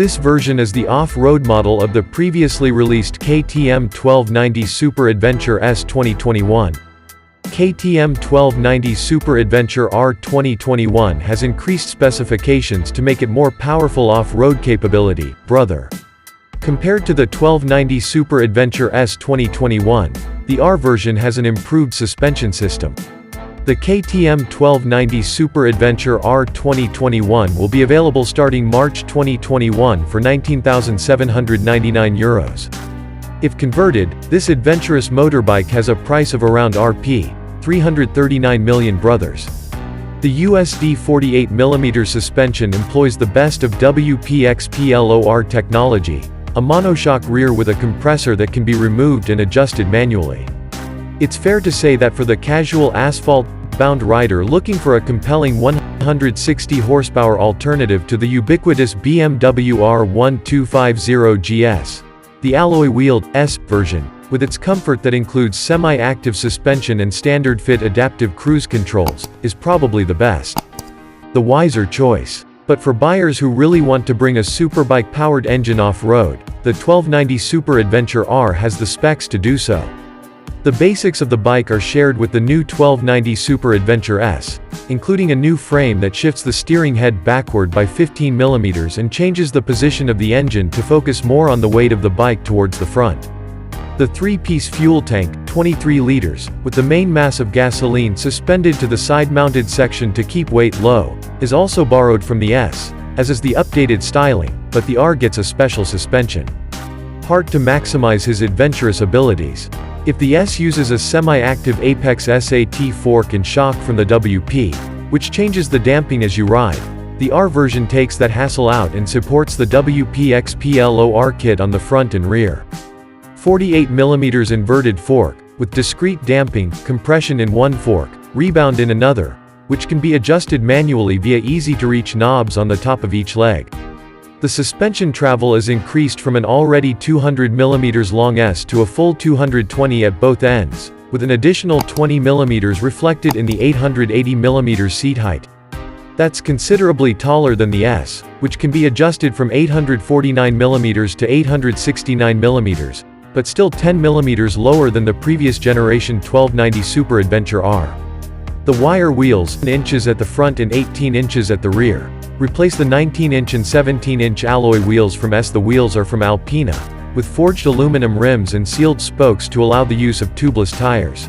This version is the off-road model of the previously released KTM 1290 Super Adventure S 2021. KTM 1290 Super Adventure R 2021 has increased specifications to make it more powerful off-road capability, brother. Compared to the 1290 Super Adventure S 2021, the R version has an improved suspension system. The KTM 1290 Super Adventure R 2021 will be available starting March 2021 for €19,799. If converted, this adventurous motorbike has a price of around Rp. 339 million brothers. The USD 48mm suspension employs the best of WPXPLOR technology, a monoshock rear with a compressor that can be removed and adjusted manually. It's fair to say that for the casual asphalt-bound rider looking for a compelling 160 horsepower alternative to the ubiquitous BMW R1250 GS, the alloy-wheeled S version, with its comfort that includes semi-active suspension and standard-fit adaptive cruise controls, is probably the best. The wiser choice. But for buyers who really want to bring a superbike-powered engine off-road, the 1290 Super Adventure R has the specs to do so. The basics of the bike are shared with the new 1290 Super Adventure S, including a new frame that shifts the steering head backward by 15mm and changes the position of the engine to focus more on the weight of the bike towards the front. The three-piece fuel tank, 23 liters, with the main mass of gasoline suspended to the side-mounted section to keep weight low, is also borrowed from the S, as is the updated styling, but the R gets a special suspension. Hart to maximize his adventurous abilities. If the S uses a semi-active Apex SAT fork and shock from the WP, which changes the damping as you ride, the R version takes that hassle out and supports the WPXPLOR kit on the front and rear. 48mm inverted fork, with discrete damping, compression in one fork, rebound in another, which can be adjusted manually via easy-to-reach knobs on the top of each leg. The suspension travel is increased from an already 200mm long S to a full 220 at both ends, with an additional 20mm reflected in the 880mm seat height. That's considerably taller than the S, which can be adjusted from 849mm to 869mm, but still 10mm lower than the previous generation 1290 Super Adventure R. The wire wheels, 10 inches at the front and 18 inches at the rear, replace the 19-inch and 17-inch alloy wheels from S. The wheels are from Alpina, with forged aluminum rims and sealed spokes to allow the use of tubeless tires.